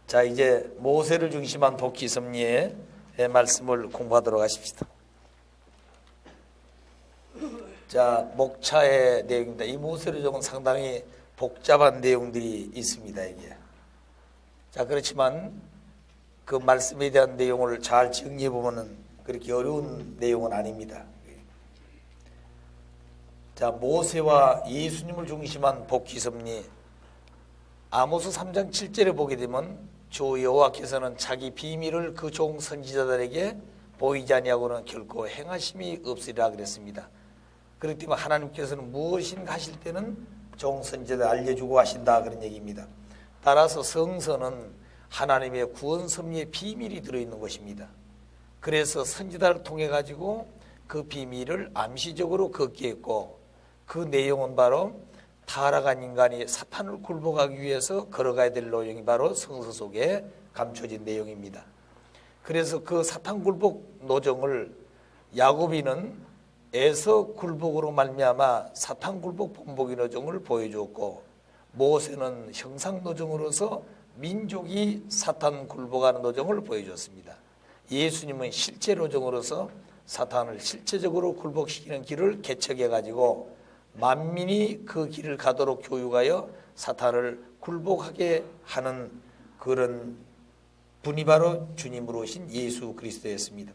자, 이제 모세를 중심한 복귀 섭리의 말씀을 공부하도록 하십시다. 자, 목차의 내용입니다. 이 모세르족은 상당히 복잡한 내용들이 있습니다, 이게. 자, 그렇지만 그 말씀에 대한 내용을 잘 정리해 보면은 그렇게 어려운 내용은 아닙니다. 자, 모세와 예수님을 중심한 복귀 섭리. 아모스 3장 7절에 보게 되면 주 여호와께서는 자기 비밀을 그 종 선지자들에게 보이지 아니하고는 결코 행하심이 없으리라 그랬습니다. 그렇기 때문에 하나님께서는 무엇인가 하실 때는 종 선지자들 알려주고 하신다, 그런 얘기입니다. 따라서 성서는 하나님의 구원 섭리의 비밀이 들어있는 것입니다. 그래서 선지자를 통해 가지고 그 비밀을 암시적으로 걷게 했고, 그 내용은 바로 타락한 인간이 사탄을 굴복하기 위해서 걸어가야 될 내용이 바로 성서 속에 감춰진 내용입니다. 그래서 그 사탄 굴복 노정을 야곱이는 에서 굴복으로 말미암아 사탄 굴복 본보기 노정을 보여주었고, 모세는 형상 노정으로서 민족이 사탄 굴복하는 노정을 보여줬습니다. 예수님은 실제 노정으로서 사탄을 실체적으로 굴복시키는 길을 개척해 가지고 만민이 그 길을 가도록 교육하여 사탄을 굴복하게 하는 그런 분이 바로 주님으로 오신 예수 그리스도였습니다.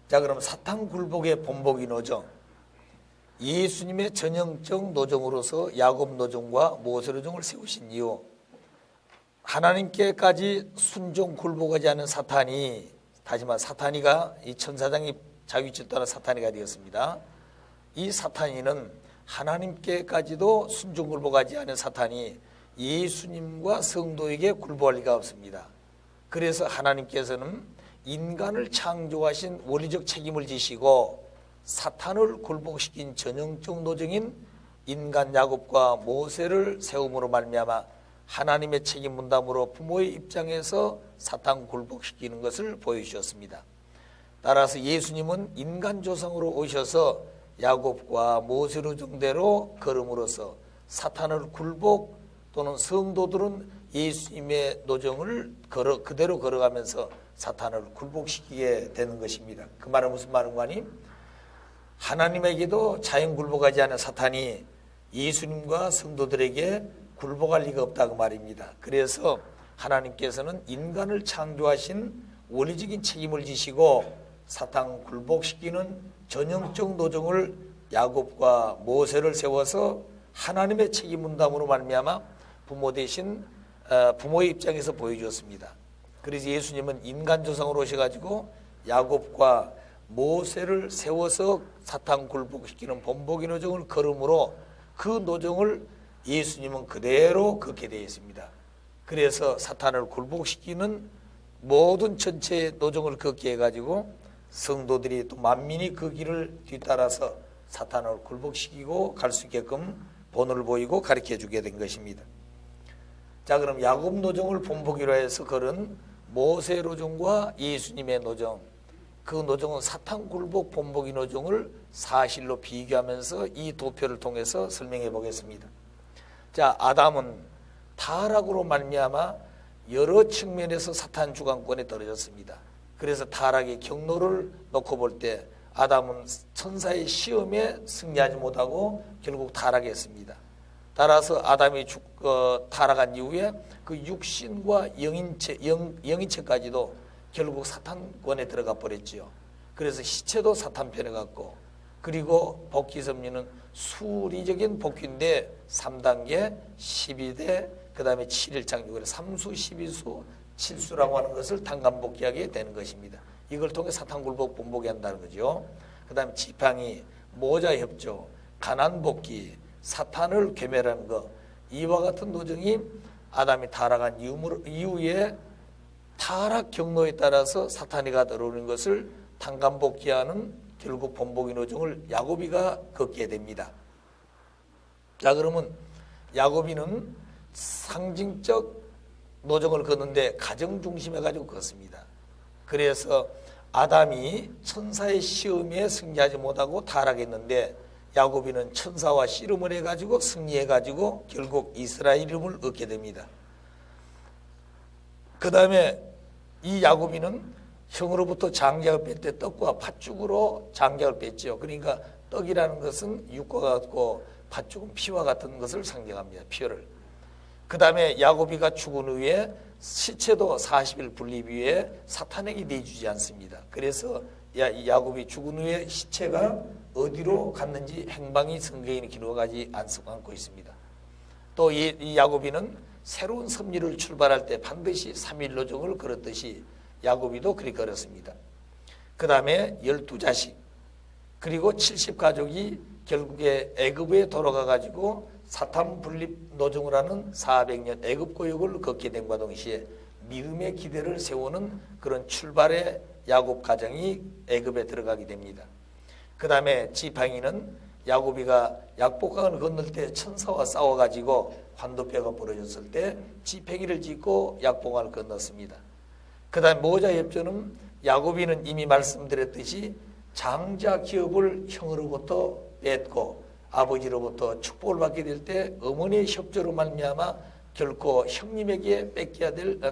자, 그럼 사탄 굴복의 본보기 노정, 예수님의 전형적 노정으로서 야곱 노정과 모세 노정을 세우신 이유, 하나님께까지 순종 굴복하지 않은 사탄이, 다시 말해 사탄이가 이 천사장이 자위질 따라 사탄이가 되었습니다. 이 사탄이는 하나님께까지도 순종 굴복하지 않은 사탄이 예수님과 성도에게 굴복할 리가 없습니다. 그래서 하나님께서는 인간을 창조하신 원리적 책임을 지시고 사탄을 굴복시킨 전형적 노정인 인간 야곱과 모세를 세움으로 말미암아 하나님의 책임 분담으로 부모의 입장에서 사탄 굴복시키는 것을 보여주셨습니다. 따라서 예수님은 인간 조상으로 오셔서 야곱과 모세 노정대로 걸음으로써 사탄을 굴복, 또는 성도들은 예수님의 노정을 그대로 걸어가면서 사탄을 굴복시키게 되는 것입니다. 그 말은 무슨 말인가 하니, 하나님에게도 자연 굴복하지 않은 사탄이 예수님과 성도들에게 굴복할 리가 없다고 말입니다. 그래서 하나님께서는 인간을 창조하신 원리적인 책임을 지시고 사탄 굴복시키는 전형적 노정을 야곱과 모세를 세워서 하나님의 책임 분담으로 말미암아 부모 대신 부모의 입장에서 보여주었습니다. 그래서 예수님은 인간 조상으로 오셔가지고 야곱과 모세를 세워서 사탄 굴복시키는 본보기 노정을 걸음으로 그 노정을 예수님은 그대로 걷게 되어 있습니다. 그래서 사탄을 굴복시키는 모든 전체의 노정을 걷게 해가지고 성도들이 또 만민이 그 길을 뒤따라서 사탄을 굴복시키고 갈 수 있게끔 본을 보이고 가르쳐 주게 된 것입니다. 자, 그럼 야곱 노정을 본보기로 해서 걸은 모세 노정과 예수님의 노정, 그 노정은 사탄 굴복 본보기 노정을 사실로 비교하면서 이 도표를 통해서 설명해 보겠습니다. 자, 아담은 타락으로 말미암아 여러 측면에서 사탄 주관권에 떨어졌습니다. 그래서 타락의 경로를 놓고 볼 때 아담은 천사의 시험에 승리하지 못하고 결국 타락했습니다. 따라서 아담이 타락한 이후에 그 육신과 영인체까지도 결국 사탄권에 들어가 버렸지요. 그래서 시체도 사탄 편에 갔고, 그리고 복귀 섭리는 수리적인 복귀인데 3단계 12대 그 다음에 7일 장육을 3수 12수 7수라고 하는 것을 단간복귀하게 되는 것입니다. 이걸 통해 사탄 굴복 본보기 한다는 거죠. 그 다음에 지팡이, 모자 협조, 가난 복귀, 사탄을 괴멸하는 것, 이와 같은 노정이 아담이 타락한 이후에 타락 경로에 따라서 사탄이가 들어오는 것을 단간복귀하는 결국 본보기 노정을 야곱이가 걷게 됩니다. 자, 그러면 야곱이는 상징적 노정을 걷는데 가정 중심해 가지고 걷습니다. 그래서 아담이 천사의 시험에 승리하지 못하고 타락했는데 야곱이는 천사와 씨름을 해가지고 승리해가지고 결국 이스라엘 이름을 얻게 됩니다. 그 다음에 이 야곱이는 형으로부터 장작을 뺄 때 떡과 팥죽으로 장작을 뺐죠. 그러니까 떡이라는 것은 육과 같고 팥죽은 피와 같은 것을 상징합니다. 피를. 그 다음에 야곱이가 죽은 후에 시체도 40일 분립 위에 사탄에게 내주지 않습니다. 그래서 야곱이 죽은 후에 시체가 어디로 갔는지 행방이 성경에 기록하지 않고 있습니다. 또 이 야곱이는 새로운 섭리를 출발할 때 반드시 3일 노정을 걸었듯이 야곱이도 그리 걸었습니다. 그 다음에 12자식 그리고 70가족이 결국에 애굽에 돌아가가지고 사탄 분립 노정을 하는 400년 애굽 고역을 걷게 된과 동시에 믿음의 기대를 세우는 그런 출발의 야곱 가정이 애굽에 들어가게 됩니다. 그 다음에 지팡이는 야곱이가 약복강을 건널 때 천사와 싸워가지고 환도뼈가 부러졌을 때 지팡이를 짚고 약복강을 건넜습니다. 그 다음 모자엽전은 야곱이는 이미 말씀드렸듯이 장자 기업을 형으로부터 뺏고 아버지로부터 축복을 받게 될 때 어머니의 협조로 말미암아 결코 형님에게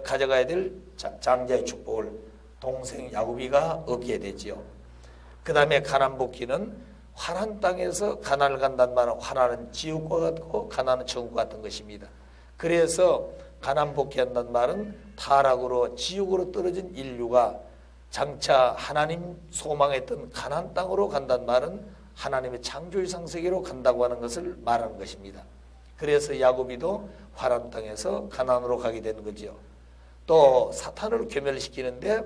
가져가야 될 장자의 축복을 동생 야곱이가 얻게 되지요. 그 다음에 가나안 복귀는 화난 땅에서 가나안을 간다는 말은 화나는 지옥과 같고 가나안은 천국 같은 것입니다. 그래서 가나안 복귀한다는 말은 타락으로 지옥으로 떨어진 인류가 장차 하나님 소망했던 가나안 땅으로 간다는 말은 하나님의 창조이상 세계로 간다고 하는 것을 말하는 것입니다. 그래서 야곱이도 화란 땅에서 가나안으로 가게 되는 거죠. 또 사탄을 괴멸시키는데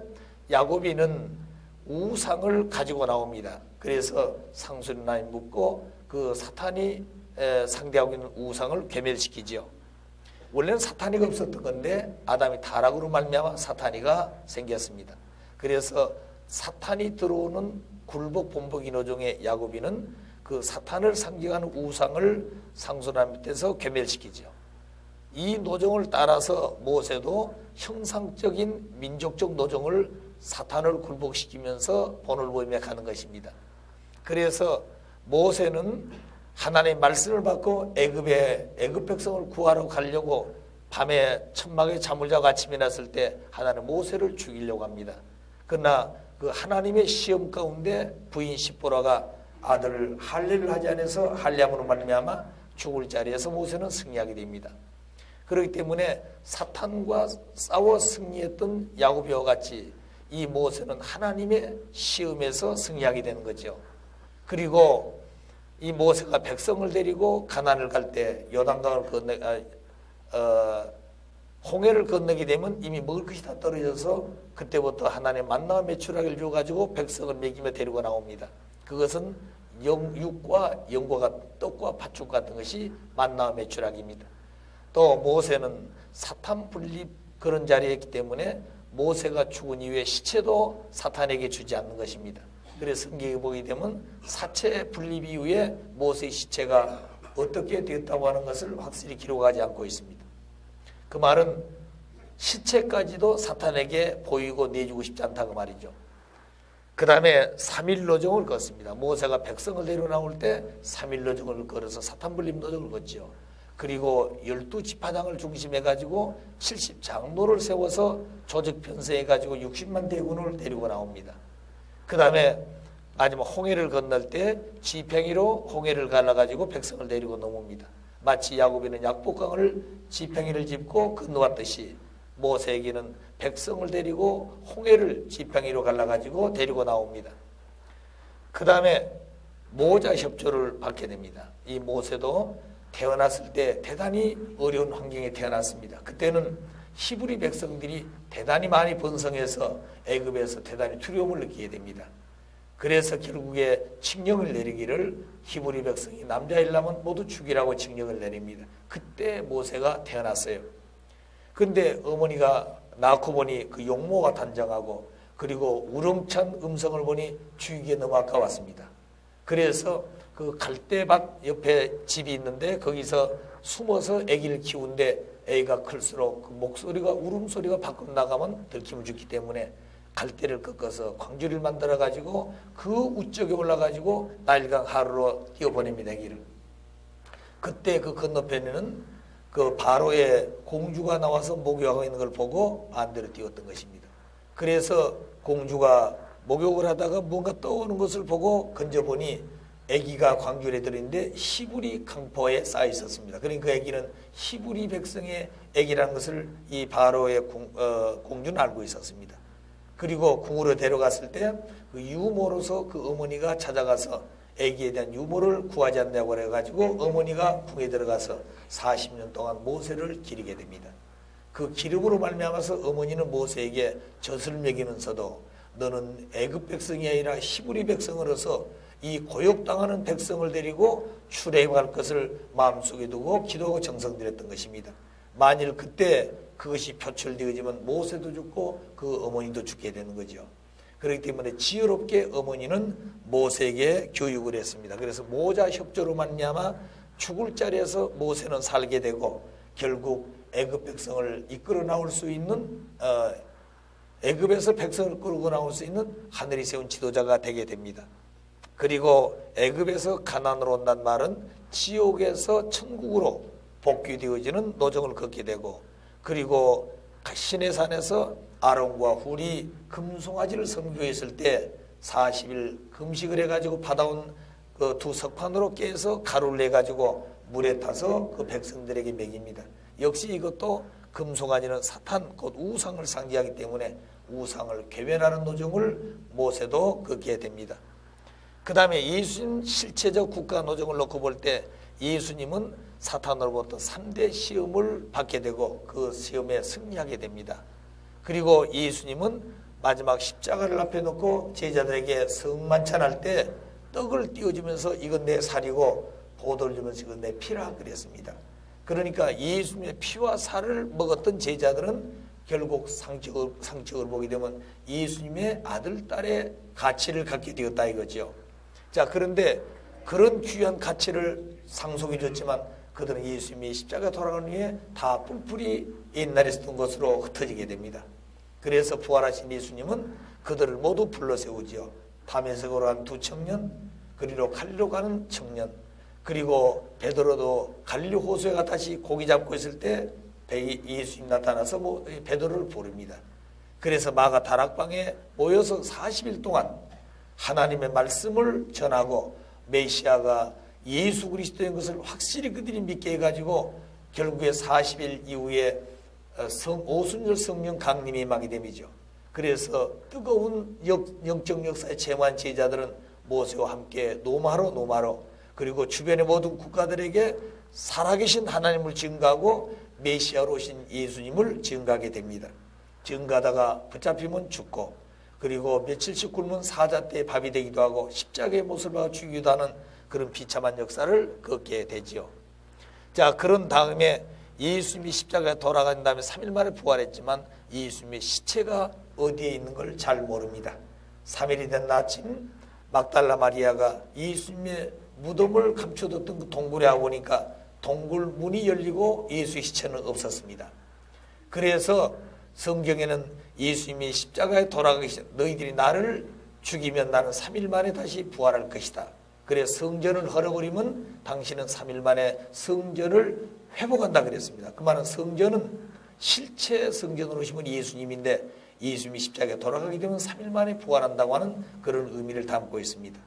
야곱이는 우상을 가지고 나옵니다. 그래서 상수리나에 묻고 그 사탄이 상대하고 있는 우상을 괴멸시키죠. 원래는 사탄이가 없었던 건데 아담이 타락으로 말미암아 사탄이가 생겼습니다. 그래서 사탄이 들어오는 굴복 본보기 노정의 야곱이는 그 사탄을 상징하는 우상을 상수리나 밑에서 괴멸시키죠. 이 노정을 따라서 모세도 형상적인 민족적 노정을 사탄을 굴복시키면서 본을 보이며 가는 것입니다. 그래서 모세는 하나님의 말씀을 받고 애굽 백성을 구하러 가려고 밤에 천막에 잠을 자고 아침에 났을 때 하나님 모세를 죽이려고 합니다. 그러나 그 하나님의 시험 가운데 부인 십보라가 아들을 할례를 하지 않아서 할례함으로 말미암아 죽을 자리에서 모세는 승리하게 됩니다. 그렇기 때문에 사탄과 싸워 승리했던 야곱이와 같이 이 모세는 하나님의 시험에서 승리하게 되는 거죠. 그리고 이 모세가 백성을 데리고 가나안을 갈 때 요단강을 홍해를 건너게 되면 이미 먹을 것이 다 떨어져서 그때부터 하나님의 만나와 메추라기를 줘가지고 백성을 먹이며 데리고 나옵니다. 그것은 육과 영과 떡과 팥죽 같은 것이 만나와 메추라기입니다. 또 모세는 사탄 분립 그런 자리에 있기 때문에 모세가 죽은 이후에 시체도 사탄에게 주지 않는 것입니다. 그래서 성경에 보게 되면 사체 분립 이후에 모세의 시체가 어떻게 되었다고 하는 것을 확실히 기록하지 않고 있습니다. 그 말은 시체까지도 사탄에게 보이고 내주고 싶지 않다고 말이죠. 그 다음에 3일 노정을 걷습니다. 모세가 백성을 데리고 나올 때 3일 노정을 걸어서 사탄 분립 노정을 걷죠. 그리고 12지파장을 중심해가지고 70장로를 세워서 조직 편성해가지고 60만 대군을 데리고 나옵니다. 그 다음에 마지막 홍해를 건널 때 지팡이로 홍해를 갈라가지고 백성을 데리고 넘습니다. 마치 야곱이는 약복강을 지팡이를 짚고 건너왔듯이 모세에게는 백성을 데리고 홍해를 지팡이로 갈라가지고 데리고 나옵니다. 그 다음에 모자 협조를 받게 됩니다. 이 모세도 태어났을 때 대단히 어려운 환경에 태어났습니다. 그때는 히브리 백성들이 대단히 많이 번성해서 애굽에서 대단히 두려움을 느끼게 됩니다. 그래서 결국에 칙령을 내리기를 히브리 백성이 남자일 나면 모두 죽이라고 칙령을 내립니다. 그때 모세가 태어났어요. 근데 어머니가 낳고 보니 그 용모가 단정하고 그리고 우렁찬 음성을 보니 죽이기에 너무 아까웠습니다. 그래서 그 갈대밭 옆에 집이 있는데 거기서 숨어서 아기를 키우는데 애가 클수록 그 목소리가 울음소리가 밖으로 나가면 들키면 죽기 때문에 갈대를 꺾어서 광주리를 만들어 가지고 그 우쪽에 올라 가지고 나일강 하루로 띄워보냅니다. 길을. 그때 그 건너편에는 그 바로의 공주가 나와서 목욕하고 있는 걸 보고 반대로 띄웠던 것입니다. 그래서 공주가 목욕을 하다가 뭔가 떠오르는 것을 보고 건져보니 아기가 광주리에 들어있는데 히브리 강포에 쌓여 있었습니다. 그러니까 그 아기는 히브리 백성의 아기라는 것을 이 바로의 공주는 알고 있었습니다. 그리고 궁으로 데려갔을 때 그 유모로서 그 어머니가 찾아가서 아기에 대한 유모를 구하지 않냐고 해가지고 어머니가 궁에 들어가서 40년 동안 모세를 기르게 됩니다. 그 기름으로 말미암아서 어머니는 모세에게 젖을 먹이면서도 너는 애굽 백성이 아니라 히브리 백성으로서 이 고욕당하는 백성을 데리고 출애굽할 것을 마음속에 두고 기도하고 정성들였던 것입니다. 만일 그때 그것이 표출되어지면 모세도 죽고 그 어머니도 죽게 되는 거죠. 그렇기 때문에 지혜롭게 어머니는 모세에게 교육을 했습니다. 그래서 모자 협조로 말미암아 죽을 자리에서 모세는 살게 되고 결국 애굽 백성을 이끌어 나올 수 있는 애굽에서 백성을 끌고 나올 수 있는 하늘이 세운 지도자가 되게 됩니다. 그리고 애굽에서 가나안으로 온다는 말은 지옥에서 천국으로 복귀되어지는 노정을 걷게 되고 그리고 시내산에서 아론과 훌이 금송아지를 성교했을 때 40일 금식을 해가지고 받아온 그 두 석판으로 깨서 가루를 내가지고 물에 타서 그 백성들에게 먹입니다. 역시 이것도 금송아지는 사탄 곧 우상을 상징하기 때문에 우상을 괴멸하는 노정을 모세도 걷게 됩니다. 그 다음에 예수님 실체적 국가 노정을 놓고 볼 때 예수님은 사탄으로부터 3대 시험을 받게 되고 그 시험에 승리하게 됩니다. 그리고 예수님은 마지막 십자가를 앞에 놓고 제자들에게 성만찬할 때 떡을 띄워주면서 이건 내 살이고 포도를 주면서 이건 내 피라 그랬습니다. 그러니까 예수님의 피와 살을 먹었던 제자들은 결국 상적을 보게 되면 예수님의 아들, 딸의 가치를 갖게 되었다 이거죠. 자, 그런데 그런 귀한 가치를 상속해 줬지만 그들은 예수님이 십자가 돌아가는 후에 다 뿔뿔이 옛날에 쓰던 것으로 흩어지게 됩니다. 그래서 부활하신 예수님은 그들을 모두 불러 세우지요. 다메섹으로 간 두 청년, 그리로 갈리로 가는 청년, 그리고 베드로도 갈릴리 호수에가 다시 고기 잡고 있을 때 예수님 나타나서 베드로를 부릅니다. 그래서 마가 다락방에 모여서 40일 동안 하나님의 말씀을 전하고 메시아가 예수 그리스도인 것을 확실히 그들이 믿게 해가지고 결국에 40일 이후에 오순절 성령 강림이 임하게 됨이죠. 그래서 뜨거운 영적 역사에 체험한 제자들은 모세와 함께 노마로 그리고 주변의 모든 국가들에게 살아계신 하나님을 증거하고 메시아로 오신 예수님을 증거하게 됩니다. 증거하다가 붙잡히면 죽고 그리고 며칠씩 굶은 사자 때 밥이 되기도 하고 십자가의 못을 박아 죽이기도 하는 그런 비참한 역사를 걷게 되지요. 자, 그런 다음에 예수님이 십자가에 돌아간 다음에 3일 만에 부활했지만 예수님의 시체가 어디에 있는 걸 잘 모릅니다. 3일이 된 아침 막달라 마리아가 예수님의 무덤을 감춰뒀던 그 동굴에 와보니까 동굴 문이 열리고 예수의 시체는 없었습니다. 그래서 성경에는 예수님이 십자가에 돌아가시 너희들이 나를 죽이면 나는 3일 만에 다시 부활할 것이다. 그래서 성전을 헐어버리면 당신은 3일 만에 성전을 회복한다 그랬습니다. 그 말은 성전은 실체 성전으로 오신 분이 예수님인데 예수님이 십자가에 돌아가게 되면 3일 만에 부활한다고 하는 그런 의미를 담고 있습니다.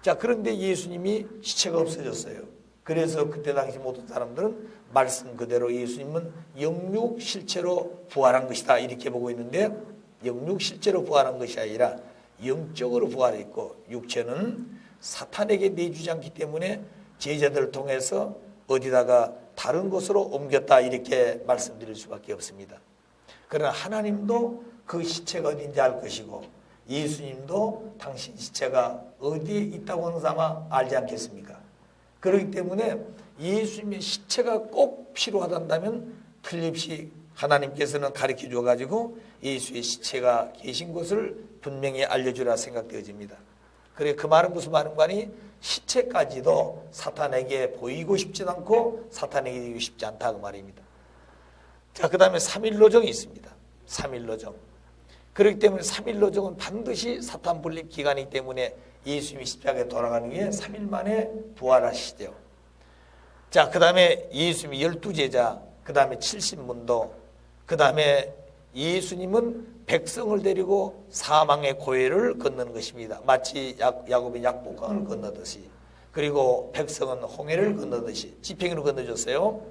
자, 그런데 예수님이 시체가 없어졌어요. 그래서 그때 당시 모든 사람들은 말씀 그대로 예수님은 영육 실체로 부활한 것이다 이렇게 보고 있는데 영육 실체로 부활한 것이 아니라 영적으로 부활했고 육체는 사탄에게 내주지 않기 때문에 제자들을 통해서 어디다가 다른 곳으로 옮겼다 이렇게 말씀드릴 수밖에 없습니다. 그러나 하나님도 그 시체가 어딘지 알 것이고 예수님도 당신 시체가 어디에 있다고 하는 사람 알지 않겠습니까? 그렇기 때문에 예수님의 시체가 꼭 필요하다면 틀림없이 하나님께서는 가르쳐 줘가지고 예수의 시체가 계신 것을 분명히 알려주라 생각되어집니다. 그래 그 말은 무슨 말인가 하니 시체까지도 사탄에게 보이고 싶지 않고 사탄에게 보이고 싶지 않다 그 말입니다. 자, 그 다음에 3일 노정이 있습니다. 3일 노정. 그렇기 때문에 3일 노정은 반드시 사탄 분립 기간이기 때문에 예수님이 십자가에 돌아가는 게 3일 만에 부활하시죠. 자, 그 다음에 예수님이 12제자, 그 다음에 70문도, 그 다음에 예수님은 백성을 데리고 사망의 고해를 건너는 것입니다. 마치 야곱이 약복강을 건너듯이. 그리고 백성은 홍해를 건너듯이 지팽이로 건너줬어요.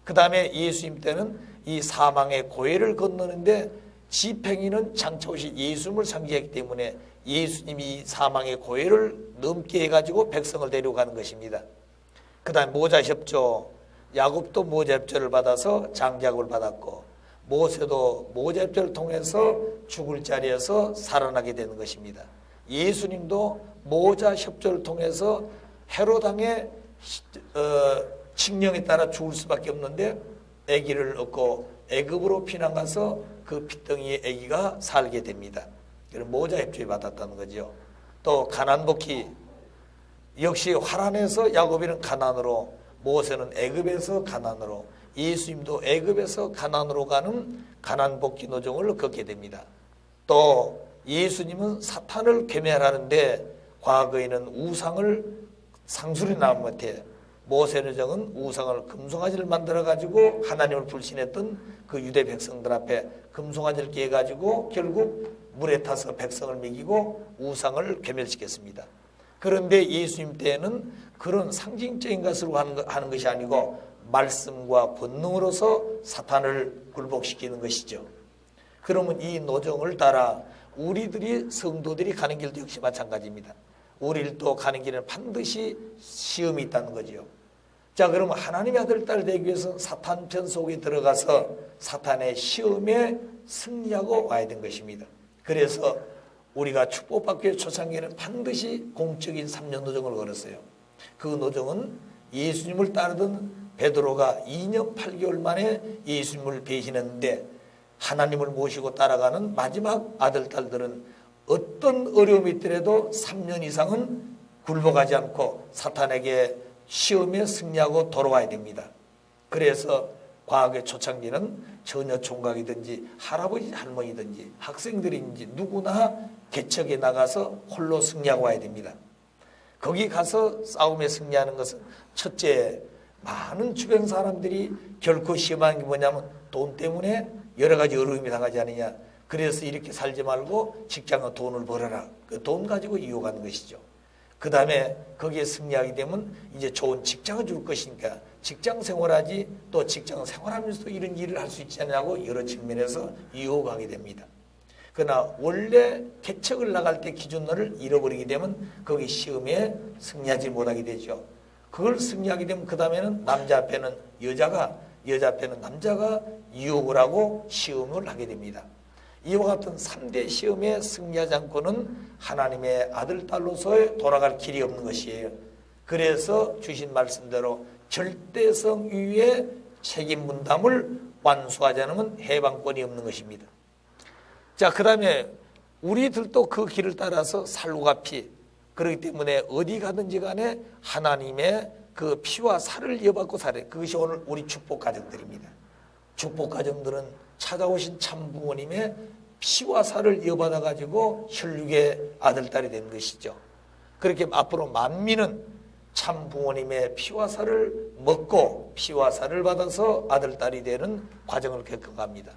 그 다음에 예수님 때는 이 사망의 고해를 건너는데 지팽이는 장차 오실 예수님을 상징하기 때문에 예수님이 사망의 고해를 넘게 해가지고 백성을 데리고 가는 것입니다. 그 다음에 모자협조, 야곱도 모자협조를 받아서 장자급을 받았고 모세도 모자협조를 통해서 죽을 자리에서 살아나게 되는 것입니다. 예수님도 모자협조를 통해서 헤롯왕의 칙령에 따라 죽을 수밖에 없는데 아기를 얻고 애굽으로 피난가서 그 핏덩이의 아기가 살게 됩니다. 그런 모자협조를 받았다는 거죠. 또 가나안복희 역시 화란에서 야곱이는 가나안으로, 모세는 애굽에서 가나안으로, 예수님도 애굽에서 가나안으로 가는 가나안복희 노정을 걷게 됩니다. 또 예수님은 사탄을 괴멸하는데 과거에는 우상을 상술이 나온 것 같아요. 모세노정은 우상을 금송아지를 만들어 가지고 하나님을 불신했던 그 유대 백성들 앞에 금송아지를 깨 가지고 결국 물에 타서 백성을 먹이고 우상을 괴멸시켰습니다. 그런데 예수님 때에는 그런 상징적인 것으로 하는 것이 아니고 말씀과 권능으로서 사탄을 굴복시키는 것이죠. 그러면 이 노정을 따라 우리들이 성도들이 가는 길도 역시 마찬가지입니다. 우리도 가는 길에는 반드시 시험이 있다는 거죠. 자, 그러면 하나님의 아들 딸 되기 위해서 사탄 편 속에 들어가서 사탄의 시험에 승리하고 와야 된 것입니다. 그래서 우리가 축복받기 위해 초창기에는 반드시 공적인 3년 노정을 걸었어요. 그 노정은 예수님을 따르던 베드로가 2년 8개월 만에 예수님을 배신했는데 하나님을 모시고 따라가는 마지막 아들 딸들은 어떤 어려움이 있더라도 3년 이상은 굴복하지 않고 사탄에게 시험에 승리하고 돌아와야 됩니다. 그래서 과학의 초창기는 처녀 총각이든지 할아버지 할머니든지 학생들인지 누구나 개척에 나가서 홀로 승리하고 와야 됩니다. 거기 가서 싸움에 승리하는 것은 첫째, 많은 주변 사람들이 결코 시험하는 게 뭐냐면 돈 때문에 여러 가지 어려움이 당하지 않느냐. 그래서 이렇게 살지 말고 직장은 돈을 벌어라. 그 돈 가지고 이용하는 것이죠. 그 다음에 거기에 승리하게 되면 이제 좋은 직장을 줄 것이니까 직장 생활하지 또 직장 생활하면서도 이런 일을 할 수 있지 않냐고 여러 측면에서 유혹하게 됩니다. 그러나 원래 개척을 나갈 때 기준을 잃어버리게 되면 거기 시험에 승리하지 못하게 되죠. 그걸 승리하게 되면 그 다음에는 남자 앞에는 여자가, 여자 앞에는 남자가 유혹을 하고 시험을 하게 됩니다. 이와 같은 3대 시험에 승리하지 않고는 하나님의 아들 딸로서의 돌아갈 길이 없는 것이에요. 그래서 주신 말씀대로 절대성 위에 책임 분담을 완수하지 않으면 해방권이 없는 것입니다. 자, 그 다음에 우리들도 그 길을 따라서 살로가 피, 그렇기 때문에 어디 가든지 간에 하나님의 그 피와 살을 이어받고 살아요. 그것이 오늘 우리 축복 가정들입니다. 축복 가정들은 찾아오신 참 부모님의 피와 살을 이어받아 가지고 혈육의 아들 딸이 된 것이죠. 그렇게 앞으로 만민은 참 부모님의 피와 살을 먹고 피와 살을 받아서 아들 딸이 되는 과정을 겪어갑니다.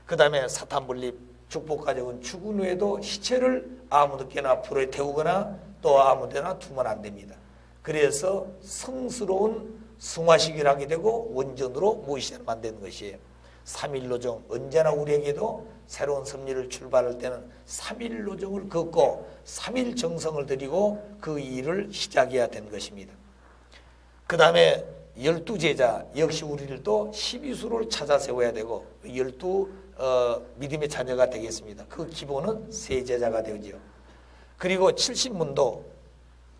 그 다음에 사탄 분립 축복 가정은 죽은 후에도 시체를 아무데나 불에 태우거나 또 아무데나 두면 안 됩니다. 그래서 성스러운 승화식을 하게 되고 원전으로 모시면 안 되는 것이에요. 3일 노정, 언제나 우리에게도 새로운 섭리를 출발할 때는 3일 노정을 걷고 3일 정성을 들이고 그 일을 시작해야 되는 것입니다. 그 다음에 12제자, 역시 우리들도 12수를 찾아 세워야 되고 12 믿음의 자녀가 되겠습니다. 그 기본은 세제자가 되죠. 그리고 70문도,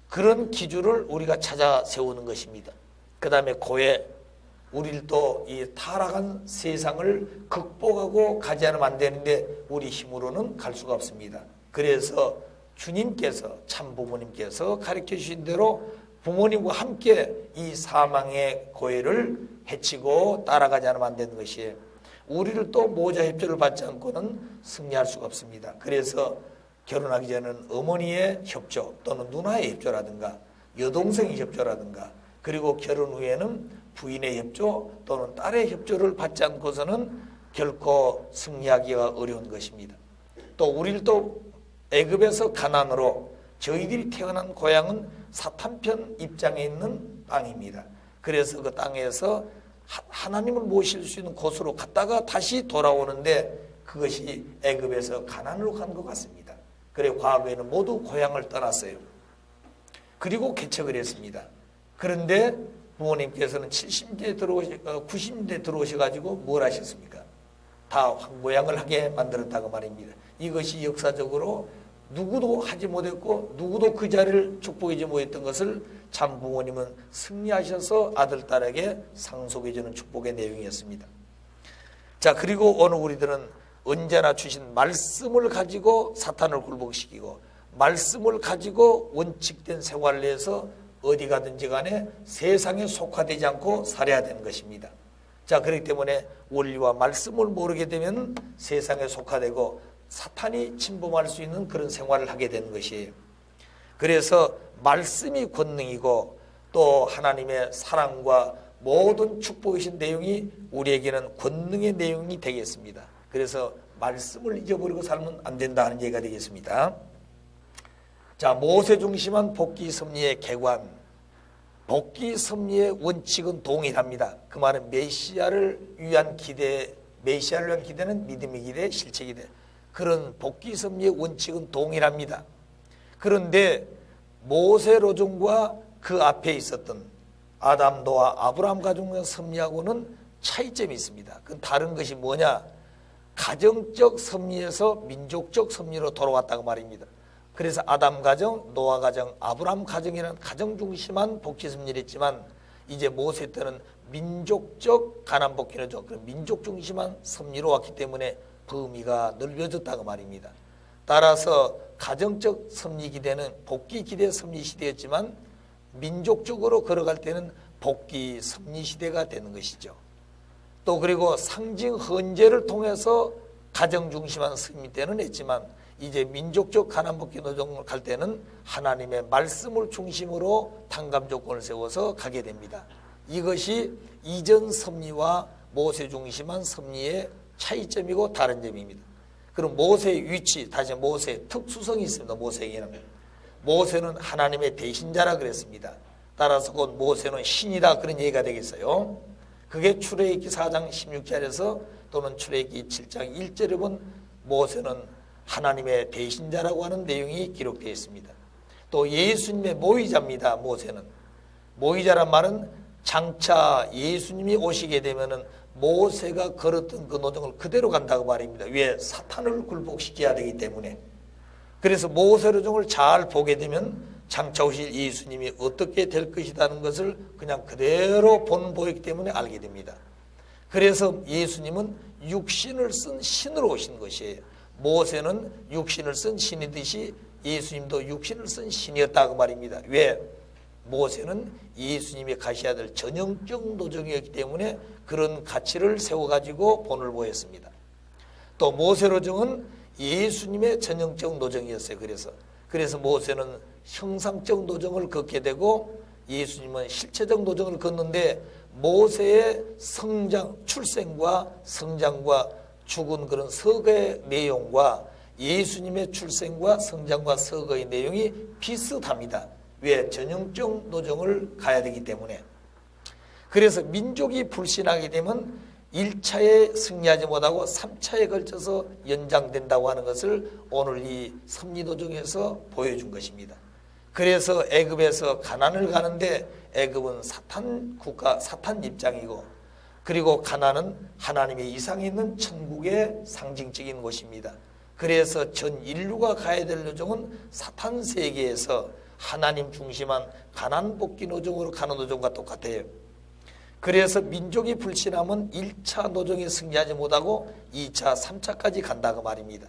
그런 기준을 우리가 찾아 세우는 것입니다. 그 다음에 고해, 우리도 이 타락한 세상을 극복하고 가지 않으면 안 되는데 우리 힘으로는 갈 수가 없습니다. 그래서 주님께서, 참 부모님께서 가르쳐 주신 대로 부모님과 함께 이 사망의 고해를 헤치고 따라가지 않으면 안 되는 것이에요. 우리를 또 모자 협조를 받지 않고는 승리할 수가 없습니다. 그래서 결혼하기 전에는 어머니의 협조 또는 누나의 협조라든가 여동생의 협조라든가 그리고 결혼 후에는 부인의 협조 또는 딸의 협조를 받지 않고서는 결코 승리하기가 어려운 것입니다. 또 우리를 또 애굽에서 가나안으로 저희들이 태어난 고향은 사탄편 입장에 있는 땅입니다. 그래서 그 땅에서 하나님을 모실 수 있는 곳으로 갔다가 다시 돌아오는데 그것이 애굽에서 가나안으로 간 것 같습니다. 그래 과거에는 모두 고향을 떠났어요. 그리고 개척을 했습니다. 그런데 부모님께서는 90년대 들어오셔가지고 뭘 하셨습니까? 다 황고향을 하게 만들었다고 말입니다. 이것이 역사적으로 누구도 하지 못했고 누구도 그 자리를 축복하지 못했던 것을 참 부모님은 승리하셔서 아들, 딸에게 상속해주는 축복의 내용이었습니다. 자, 그리고 오늘 우리들은 언제나 주신 말씀을 가지고 사탄을 굴복시키고 말씀을 가지고 원칙된 생활을 해서 어디 가든지 간에 세상에 속화되지 않고 살아야 되는 것입니다. 자, 그렇기 때문에 원리와 말씀을 모르게 되면 세상에 속화되고 사탄이 침범할 수 있는 그런 생활을 하게 되는 것이에요. 그래서 말씀이 권능이고 또 하나님의 사랑과 모든 축복이신 내용이 우리에게는 권능의 내용이 되겠습니다. 그래서 말씀을 잊어버리고 살면 안 된다 하는 얘기가 되겠습니다. 자, 모세 중심한 복귀 섭리의 개관, 복귀 섭리의 원칙은 동일합니다. 그 말은 메시아를 위한 기대, 메시아를 위한 기대는 믿음의 기대, 실체 기대. 그런 복귀 섭리의 원칙은 동일합니다. 그런데 모세 로종과 그 앞에 있었던 아담, 노아, 아브라함 가족의 섭리하고는 차이점이 있습니다. 그건 다른 것이 뭐냐? 가정적 섭리에서 민족적 섭리로 돌아왔다고 말입니다. 그래서 아담 가정, 노아 가정, 아브라함 가정이라는 가정 중심한 복지 섭리를 했지만 이제 모세 때는 민족적 가난 복귀죠. 민족 중심한 섭리로 왔기 때문에 범위가 넓어졌다고 말입니다. 따라서 가정적 섭리 기대는 복귀 기대 섭리 시대였지만 민족적으로 걸어갈 때는 복귀 섭리 시대가 되는 것이죠. 또 그리고 상징 헌재를 통해서 가정 중심한 섭리 때는 했지만 이제 민족적 가난 복귀 노정을 갈 때는 하나님의 말씀을 중심으로 탕감 조건을 세워서 가게 됩니다. 이것이 이전 섭리와 모세 중심한 섭리의 차이점이고 다른 점입니다. 그럼 모세의 위치, 다시 모세의 특수성이 있습니다. 모세에게는 모세는 하나님의 대신자라 그랬습니다. 따라서 곧 모세는 신이다 그런 얘기가 되겠어요. 그게 출애굽기 4장 16절에서 또는 출애굽기 7장 1절에 본 모세는 하나님의 대신자라고 하는 내용이 기록되어 있습니다. 또 예수님의 모의자입니다. 모세는 모의자란 말은 장차 예수님이 오시게 되면은 모세가 걸었던 그 노정을 그대로 간다고 말입니다. 왜? 사탄을 굴복시켜야 되기 때문에. 그래서 모세 노정을 잘 보게 되면 장차 오실 예수님이 어떻게 될 것이라는 것을 그냥 그대로 보이기 때문에 알게 됩니다. 그래서 예수님은 육신을 쓴 신으로 오신 것이에요. 모세는 육신을 쓴 신이듯이 예수님도 육신을 쓴 신이었다고 말입니다. 왜? 모세는 예수님이 가셔야 될 전형적 노정이었기 때문에 그런 가치를 세워가지고 본을 보였습니다. 또 모세 노정은 예수님의 전형적 노정이었어요. 그래서 모세는 형상적 노정을 걷게 되고 예수님은 실체적 노정을 걷는데 모세의 성장, 출생과 성장과 죽은 그런 서거의 내용과 예수님의 출생과 성장과 서거의 내용이 비슷합니다. 왜? 전형적 노정을 가야 되기 때문에. 그래서 민족이 불신하게 되면 1차에 승리하지 못하고 3차에 걸쳐서 연장된다고 하는 것을 오늘 이 섭리노정에서 보여준 것입니다. 그래서 애굽에서 가나안을 가는데 애굽은 사탄 국가, 사탄 입장이고 그리고 가나안은 하나님의 이상에 있는 천국의 상징적인 곳입니다. 그래서 전 인류가 가야 될 노정은 사탄 세계에서 하나님 중심한 가난 복귀 노정으로 가는 노정과 똑같아요. 그래서 민족이 불신하면 1차 노정에 승리하지 못하고 2차, 3차까지 간다고 말입니다.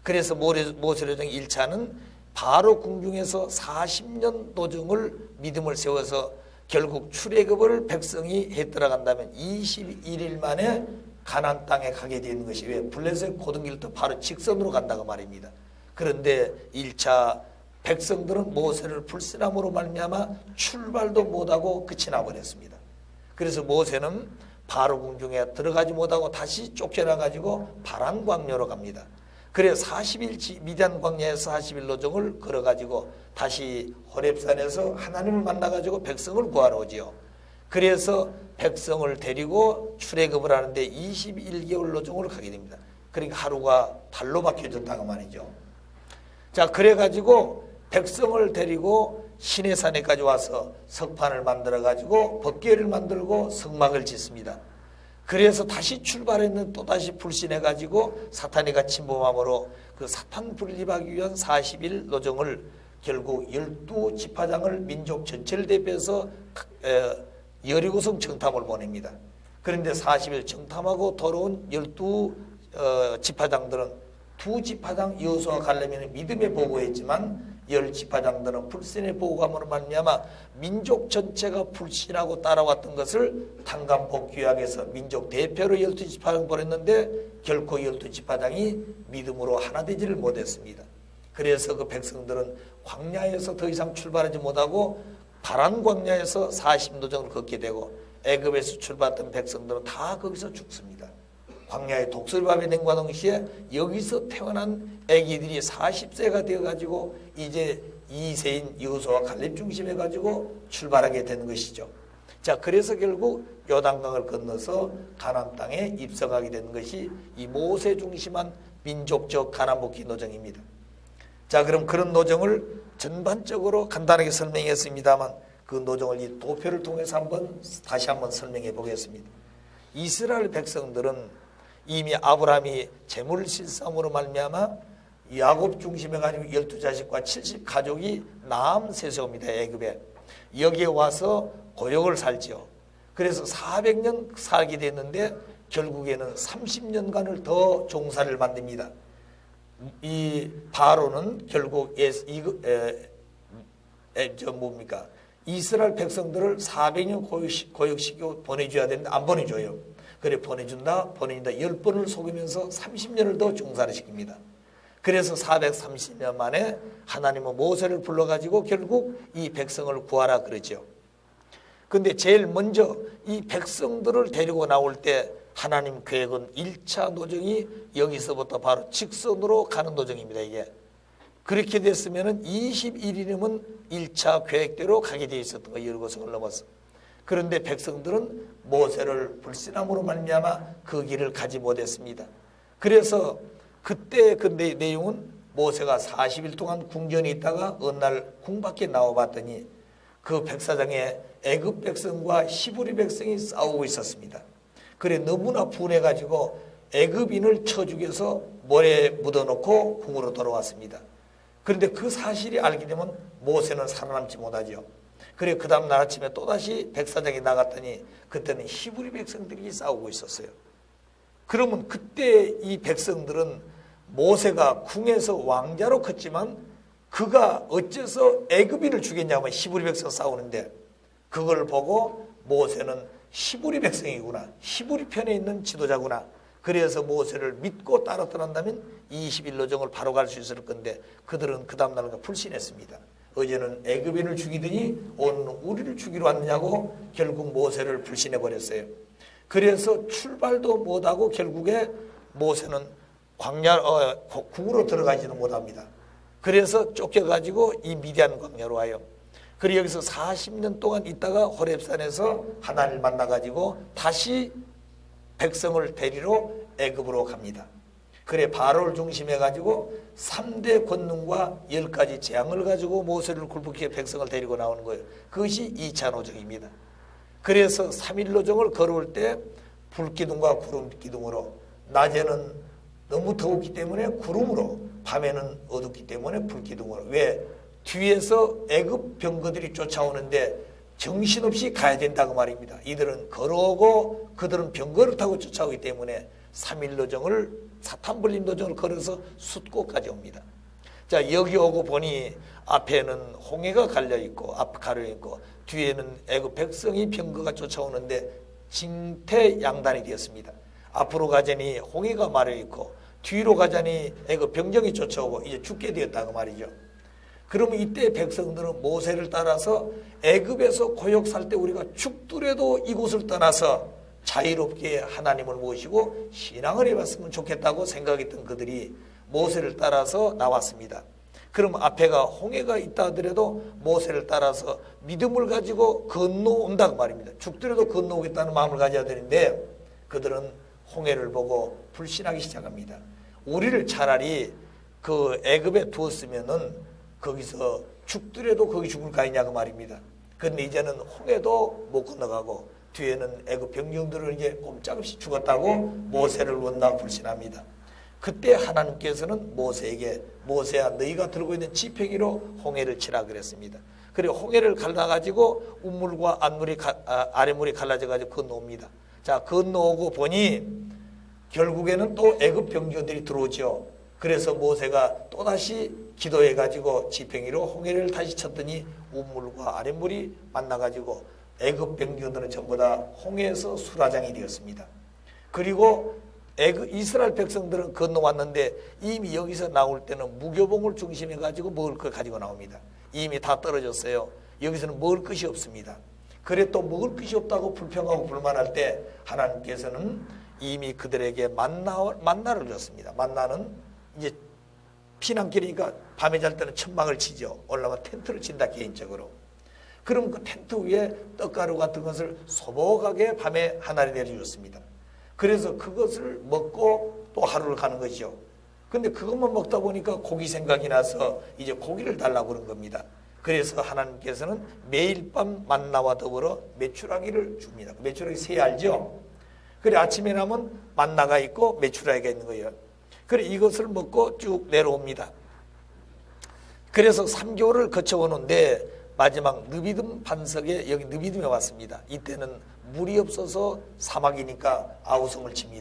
그래서 모세 노정 1차는 바로 궁중에서 40년 노정을 믿음을 세워서 결국 출애굽을 백성이 해 들어간다면 21일 만에 가나안 땅에 가게 되는 것이 왜 블레셋 고등길도 바로 직선으로 간다고 말입니다. 그런데 1차 백성들은 모세를 불신함으로 말미암아 출발도 못하고 끝이 나버렸습니다. 그래서 모세는 바로 궁중에 들어가지 못하고 다시 쫓겨나 가지고 바란 광야로 갑니다. 그래 40일 미디안 광야에서 40일 노정을 걸어 가지고 다시 호렙산에서 하나님을 만나 가지고 백성을 구하러 오지요. 그래서 백성을 데리고 출애굽을 하는데 21개월 노정을 가게 됩니다. 그러니까 하루가 달로 바뀌어졌다고 말이죠. 자, 그래 가지고 백성을 데리고 시내산에까지 와서 석판을 만들어 가지고 법궤를 만들고 성막을 짓습니다. 그래서 다시 출발했는 또다시 불신해 가지고 사탄이가 침범함으로 그 사탄 분립하기 위한 40일 노정을 결국 12지파장을 민족 전체를 대표해서 여리고성 정탐을 보냅니다. 그런데 40일 정탐하고 돌아온 12지파장들은 두 지파장 여호수아 갈렙에는 믿음의 보고했지만 10지파장들은 불신의 보고함으로 말미암아 민족 전체가 불신하고 따라왔던 것을 탄감복귀학에서 민족 대표로 12지파장 보냈는데 결코 12지파장이 믿음으로 하나 되지를 못했습니다. 그래서 그 백성들은 광야에서 더 이상 출발하지 못하고 바란 광야에서 40노정을 걷게 되고 애굽에서 출발했던 백성들은 다 거기서 죽습니다. 광야의 독설밥에 냉과 동시에 여기서 태어난 아기들이 40세가 되어가지고 이제 2세인 여호수아와 갈렙 중심해가지고 출발하게 되는 것이죠. 자, 그래서 결국 요단강을 건너서 가나안 땅에 입성하게 되는 것이 이 모세 중심한 민족적 가나안 복귀 노정입니다. 자, 그럼 그런 노정을 전반적으로 간단하게 설명했습니다만 그 노정을 이 도표를 통해서 다시 한번 설명해 보겠습니다. 이스라엘 백성들은 이미 아브라함이 재물 실상으로 말미암아 야곱 중심해가지고 12자식과 70가족이 나암 세세옵니다. 애굽에. 여기에 와서 고역을 살지요. 그래서 400년 살게 됐는데 결국에는 30년간을 더 종살이를 만듭니다. 이 바로는 결국 이스라엘 백성들을 400년 고역시키고 보내줘야 되는데 안 보내줘요. 그래 보내준다 10번을 속이면서 30년을 더 종살이 시킵니다. 그래서 430년 만에 하나님은 모세를 불러가지고 결국 이 백성을 구하라 그러죠. 근데 제일 먼저 이 백성들을 데리고 나올 때 하나님 계획은 1차 노정이 여기서부터 바로 직선으로 가는 노정입니다. 이게 그렇게 됐으면 21일이면 1차 계획대로 가게 돼 있었던 거예요. 여리고성을 넘어서. 그런데 백성들은 모세를 불신함으로 말미암아 그 길을 가지 못했습니다. 그래서 그때 그 내용은 모세가 40일 동안 궁전에 있다가 어느 날 궁 밖에 나와봤더니 그 백사장에 애굽 백성과 히브리 백성이 싸우고 있었습니다. 그래 너무나 분해가지고 애굽인을 쳐 죽여서 모래에 묻어놓고 궁으로 돌아왔습니다. 그런데 그 사실이 알게 되면 모세는 살아남지 못하죠. 그래 그 다음 날 아침에 또다시 백사장에 나갔더니 그때는 히브리 백성들이 싸우고 있었어요. 그러면 그때 이 백성들은 모세가 궁에서 왕자로 컸지만 그가 어째서 애굽인을 죽였냐면 히브리 백성 싸우는데 그걸 보고 모세는 히브리 백성이구나. 히브리 편에 있는 지도자구나. 그래서 모세를 믿고 따라 떠난다면 21노정을 바로 갈 수 있을 건데 그들은 그 다음 날은 불신했습니다. 어제는 애굽인을 죽이더니 오늘은 우리를 죽이러 왔느냐고 결국 모세를 불신해버렸어요. 그래서 출발도 못하고 결국에 모세는 궁으로 들어가지도 못합니다. 그래서 쫓겨가지고 이 미디안 광야로 와요. 그리고 여기서 40년 동안 있다가 호렙산에서 하나님을 만나가지고 다시 백성을 데리러 애굽으로 갑니다. 그래 바로를 중심해가지고 3대 권능과 10가지 재앙을 가지고 모세를 굴복해 백성을 데리고 나오는 거예요. 그것이 2차 노정입니다. 그래서 3일 노정을 걸어올 때 불기둥과 구름기둥으로 낮에는 너무 더웠기 때문에 구름으로 밤에는 어둡기 때문에 불기둥으로. 왜? 뒤에서 애굽 병거들이 쫓아오는데 정신없이 가야 된다고 말입니다. 이들은 걸어오고 그들은 병거를 타고 쫓아오기 때문에 3일 노정을 사탄불림 노정을 걸어서 숫고까지 옵니다. 자 여기 오고 보니 앞에는 홍해가 갈려있고 앞 가려있고 뒤에는 애굽 백성이 병거가 쫓아오는데 징태양단이 되었습니다. 앞으로 가자니 홍해가 마려 있고 뒤로 가자니 애굽 병정이 쫓아오고 이제 죽게 되었다고 말이죠. 그러면 이때 백성들은 모세를 따라서 애굽에서 고역 살 때 우리가 죽더라도 이곳을 떠나서 자유롭게 하나님을 모시고 신앙을 해봤으면 좋겠다고 생각했던 그들이 모세를 따라서 나왔습니다. 그럼 앞에가 홍해가 있다 하더라도 모세를 따라서 믿음을 가지고 건너온다고 말입니다. 죽더라도 건너오겠다는 마음을 가져야 되는데 그들은 홍해를 보고 불신하기 시작합니다. 우리를 차라리 그 애굽에 두었으면은 거기서 죽더라도 거기 죽을 까이냐 그 말입니다. 그런데 이제는 홍해도 못 건너가고 뒤에는 애굽 병정들은 이제 꼼짝없이 죽었다고 모세를 원망 불신합니다. 그때 하나님께서는 모세에게 모세야 너희가 들고 있는 지팡이로 홍해를 치라 그랬습니다. 그리고 홍해를 갈라가지고 우물과 아랫물이 갈라져가지고 건너옵니다. 자, 건너오고 보니 결국에는 또 애굽 병정들이 들어오죠. 그래서 모세가 또다시 기도해가지고 지팡이로 홍해를 다시 쳤더니 우물과 아랫물이 만나가지고 애굽 병정들은 전부 다 홍해에서 수라장이 되었습니다. 그리고 이스라엘 백성들은 건너왔는데 이미 여기서 나올 때는 무교봉을 중심해가지고 먹을 걸 가지고 나옵니다. 이미 다 떨어졌어요. 여기서는 먹을 것이 없습니다. 그래 또 먹을 것이 없다고 불평하고 불만할 때 하나님께서는 이미 그들에게 만나를 줬습니다. 만나는 이제 피난길이니까 밤에 잘 때는 천막을 치죠. 올라가 텐트를 친다 개인적으로. 그럼 그 텐트 위에 떡가루 같은 것을 소복하게 밤에 하나를 내려줬습니다. 그래서 그것을 먹고 또 하루를 가는 것이죠. 근데 그것만 먹다 보니까 고기 생각이 나서 이제 고기를 달라고 그런 겁니다. 그래서 하나님께서는 매일 밤 만나와 더불어 메추라기를 줍니다. 메추라기 새 알죠? 그래 아침에 나면 만나가 있고 메추라기가 있는 거예요. 그래 이것을 먹고 쭉 내려옵니다. 그래서 3개월을 거쳐오는데 마지막 느비dim 반석에 여기 느비딤에 왔습니다. 이때는 물이 없어서 사막이니까 아우성을 칩니다.